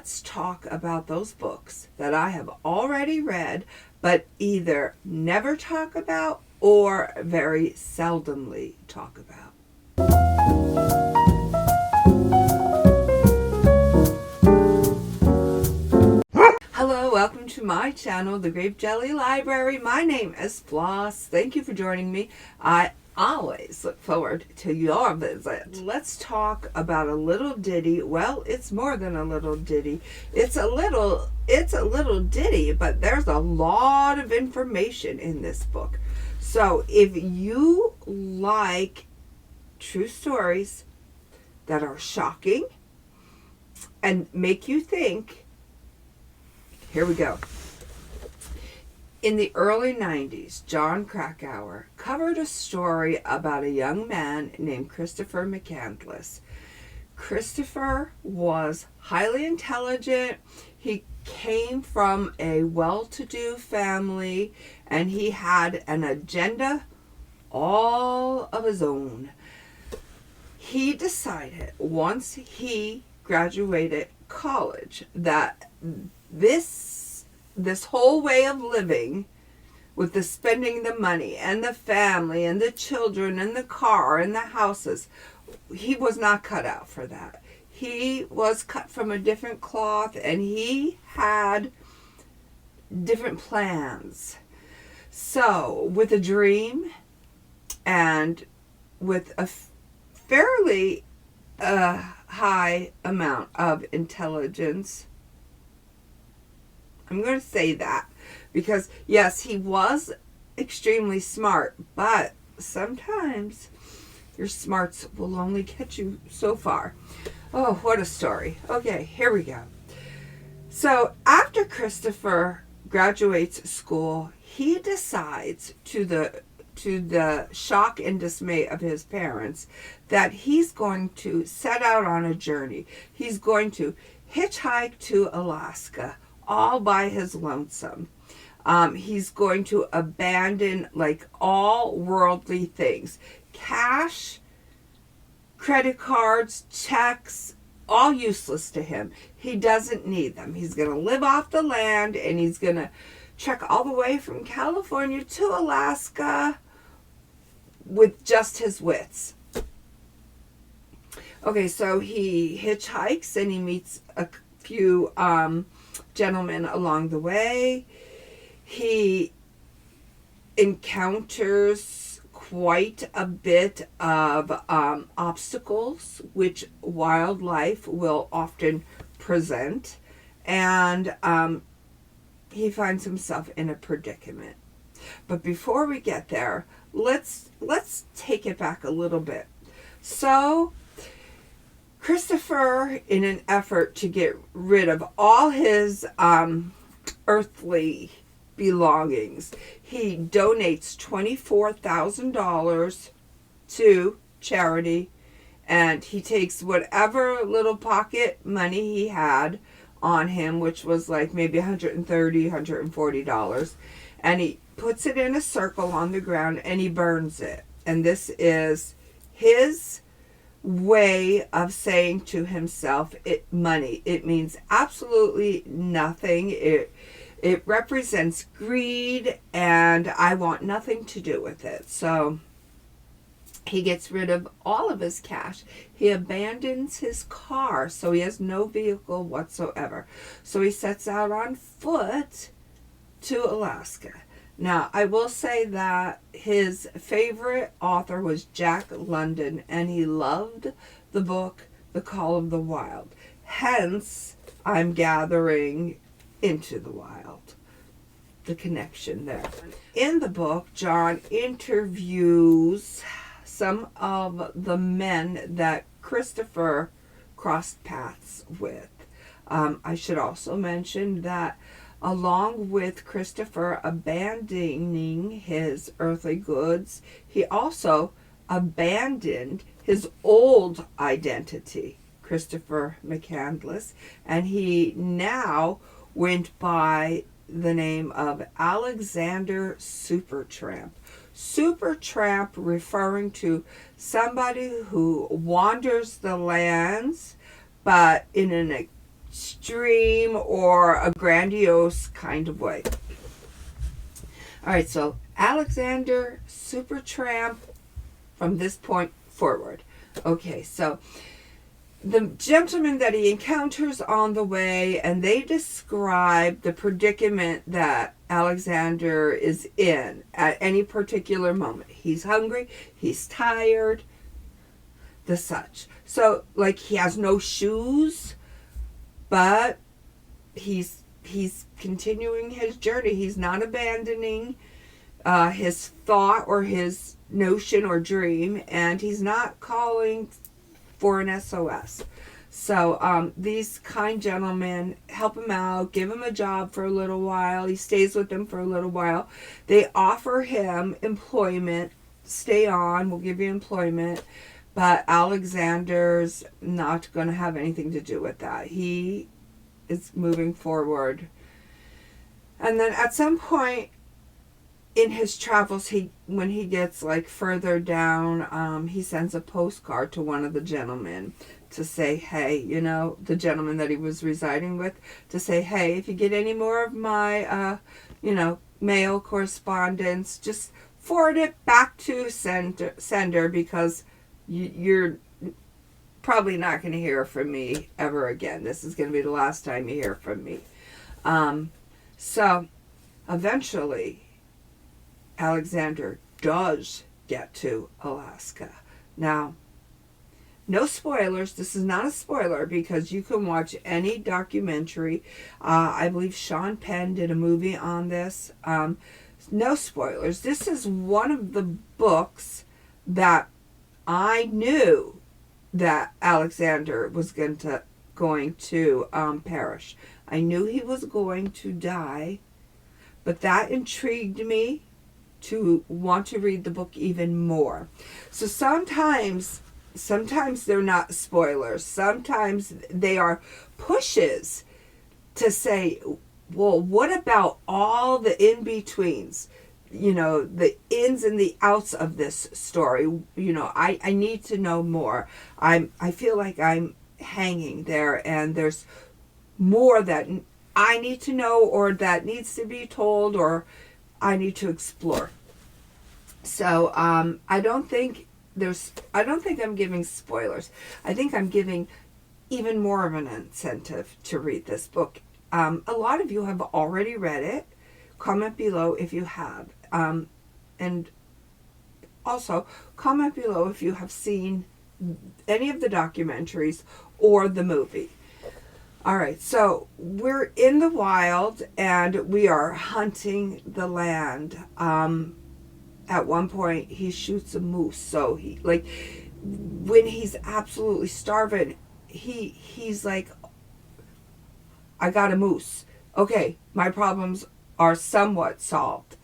let's talk about those books that I have already read, but either never talk about or very seldomly talk about. Hello, welcome to my channel, The Grape Jelly Library. My name is Floss. Thank you for joining me. I always look forward to your visit. Let's talk about a little ditty. Well, it's more than a little ditty. It's a little ditty, but there's a lot of information in this book. So if you like true stories that are shocking and make you think, here we go. In the early 90s, John Krakauer covered a story about a young man named Christopher Mccandless. Christopher was highly intelligent. He came from a well-to-do family, and he had an agenda all of his own. He decided once he graduated college that this whole way of living, with the spending the money and the family and the children and the car and the houses, he was not cut out for that. He was cut from a different cloth, and he had different plans. So with a dream and with a fairly high amount of intelligence, I'm going to say that because, yes, he was extremely smart, but sometimes your smarts will only get you so far. Oh, what a story. Okay, here we go. So after Christopher graduates school, he decides, to the shock and dismay of his parents, that he's going to set out on a journey. He's going to hitchhike to Alaska all by his lonesome. He's going to abandon all worldly things. Cash, credit cards, checks, all useless to him. He doesn't need them. He's going to live off the land, and he's going to trek all the way from California to Alaska with just his wits. Okay, so he hitchhikes, and he meets a few gentlemen along the way. He encounters quite a bit of obstacles which wildlife will often present, and he finds himself in a predicament. But before we get there, let's take it back a little bit. So Christopher, in an effort to get rid of all his earthly belongings, he donates $24,000 to charity, and he takes whatever little pocket money he had on him, which was like maybe $130, $140, and he puts it in a circle on the ground, and he burns it. And this is his way of saying to himself, money, it means absolutely nothing. It represents greed, and I want nothing to do with it. So he gets rid of all of his cash. He abandons his car, so he has no vehicle whatsoever. So he sets out on foot to Alaska. Now, I will say that his favorite author was Jack London, and he loved the book The Call of the Wild. Hence, I'm gathering Into the Wild, the connection there. In the book, John interviews some of the men that Christopher crossed paths with. I should also mention that along with Christopher abandoning his earthly goods, he also abandoned his old identity, Christopher Mccandless, and he now went by the name of Alexander Supertramp. Supertramp referring to somebody who wanders the lands, but in an extreme or a grandiose kind of way. All right, so Alexander Supertramp from this point forward. Okay, so the gentleman that he encounters on the way, and they describe the predicament that Alexander is in at any particular moment. He's hungry, he's tired, the such. So, like, he has no shoes, but he's continuing his journey. He's not abandoning his thought or his notion or dream, and he's not calling for an SOS. So these kind gentlemen help him out, give him a job for a little while. He stays with them for a little while. They offer him employment. Stay on, we'll give you employment. But Alexander's not going to have anything to do with that. He is moving forward. And then at some point in his travels, when he gets like further down, he sends a postcard to one of the gentlemen to say, hey, the gentleman that he was residing with, to say, hey, if you get any more of my, mail correspondence, just forward it back to sender, because you're probably not going to hear from me ever again. This is going to be the last time you hear from me. So eventually Alexander does get to Alaska. Now, no spoilers. This is not a spoiler because you can watch any documentary. I believe Sean Penn did a movie on this. No spoilers. This is one of the books that I knew that Alexander was going to perish. I knew he was going to die, but that intrigued me to want to read the book even more. So sometimes they're not spoilers. Sometimes they are pushes to say, well, what about all the in-betweens? The ins and the outs of this story. I need to know more. I feel like I'm hanging there, and there's more that I need to know, or that needs to be told, or I need to explore. So I don't think I'm giving spoilers. I think I'm giving even more of an incentive to read this book. A lot of you have already read it. Comment below if you have. And also comment below if you have seen any of the documentaries or the movie. All right, so we're in the wild and we are hunting the land. At one point he shoots a moose. So when he's absolutely starving, he's like, I got a moose. Okay, my problems are somewhat solved.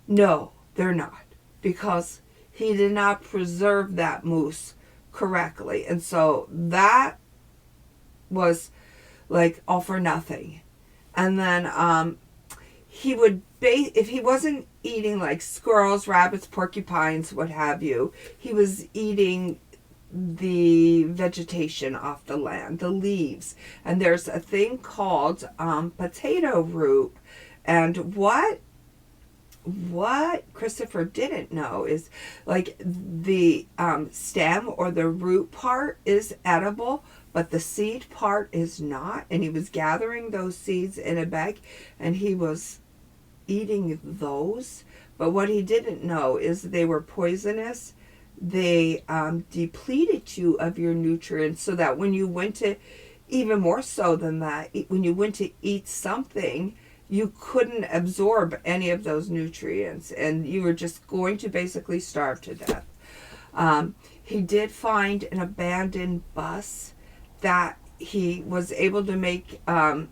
No, they're not, because he did not preserve that moose correctly. And so that was like all for nothing. And then he would if he wasn't eating like squirrels, rabbits, porcupines, what have you, he was eating the vegetation off the land, the leaves. And there's a thing called potato root. And what Christopher didn't know is like the stem or the root part is edible, but the seed part is not. And he was gathering those seeds in a bag and he was eating those. But what he didn't know is they were poisonous. They depleted you of your nutrients, so that when you went to, even more so than that, when you went to eat something, you couldn't absorb any of those nutrients, and you were just going to basically starve to death. He did find an abandoned bus that he was able to make, a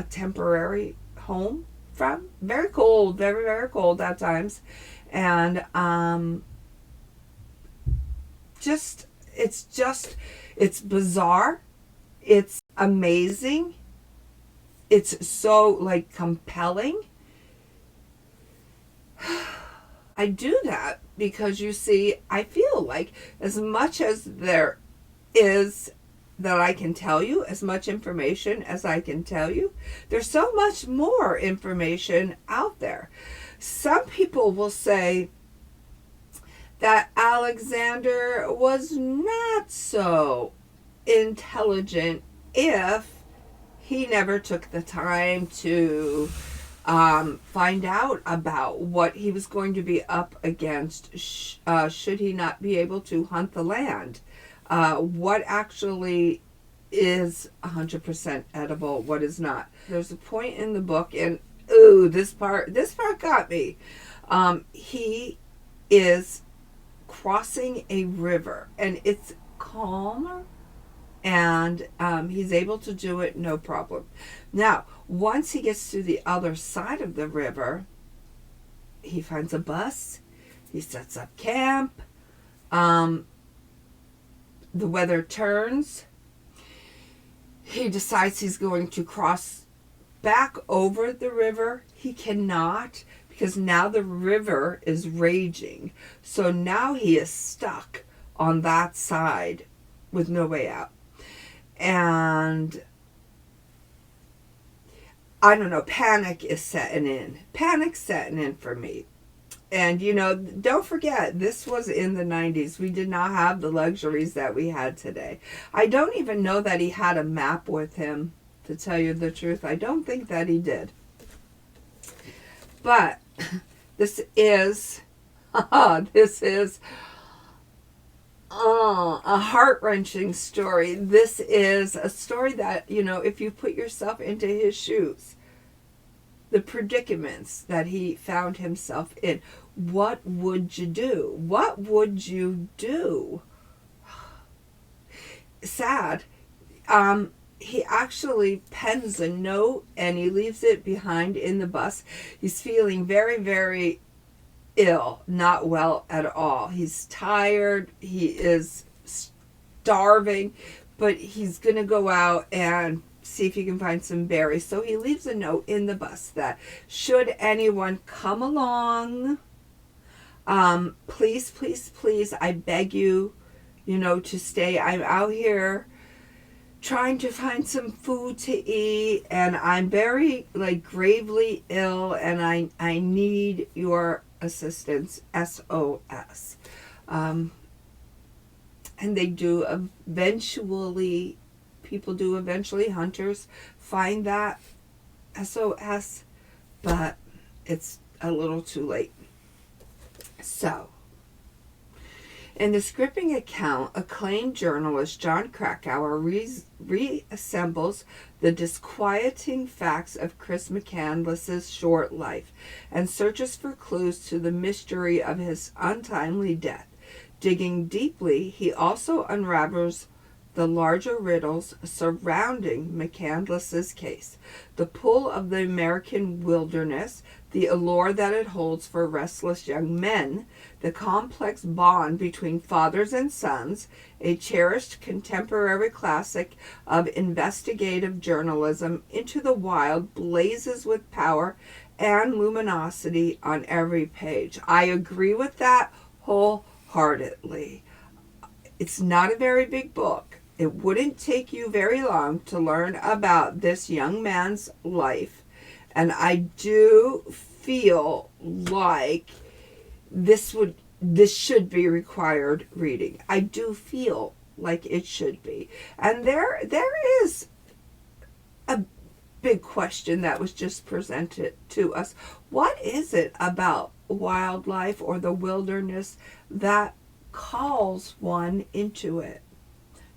temporary home from. Very cold, very, very cold at times. And it's bizarre. It's amazing. It's so like compelling. I do that because, you see, I feel like as much as there is that I can tell you, as much information as I can tell you. There's so much more information out there. Some people will say that Alexander was not so intelligent if he never took the time to find out about what he was going to be up against should he not be able to hunt the land. What actually is 100% edible, what is not. There's a point in the book, and ooh, this part got me. He is crossing a river, and it's calm, and he's able to do it no problem. Now, once he gets to the other side of the river, he finds a bus, he sets up camp, the weather turns, he decides he's going to cross back over the river. He cannot, because now the river is raging. So now he is stuck on that side with no way out. And I don't know, panic is setting in. Panic's setting in for me. And, you know, don't forget, this was in the 90s. We did not have the luxuries that we had today. I don't even know that he had a map with him, to tell you the truth. I don't think that he did. But this is a heart-wrenching story. This is a story that, you know, if you put yourself into his shoes, the predicaments that he found himself in, what would you do? What would you do? Sad. He actually pens a note and he leaves it behind in the bus. He's feeling very, very ill, not well at all. He's tired. He is starving, but he's going to go out and see if he can find some berries. So he leaves a note in the bus that should anyone come along, please, please, please, I beg you, you know, to stay. I'm out here trying to find some food to eat, and I'm very, like, gravely ill, and I need your assistance, SOS. And they do eventually, hunters find that SOS, but it's a little too late. So, in the gripping account, acclaimed journalist John Krakauer reassembles the disquieting facts of Chris Mccandless's short life and searches for clues to the mystery of his untimely death. Digging deeply, he also unravels the larger riddles surrounding Mccandless's case, the pull of the American wilderness, the allure that it holds for restless young men, the complex bond between fathers and sons, a cherished contemporary classic of investigative journalism. Into the Wild blazes with power and luminosity on every page. I agree with that wholeheartedly. It's not a very big book. It wouldn't take you very long to learn about this young man's life. And I do feel like this should be required reading. I do feel like it should be. And there is a big question that was just presented to us. What is it about wildlife or the wilderness that calls one into it,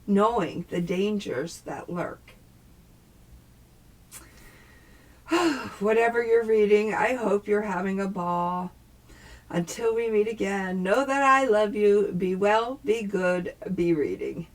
knowing the dangers that lurk? Whatever you're reading, I hope you're having a ball. Until we meet again, know that I love you. Be well, be good, be reading.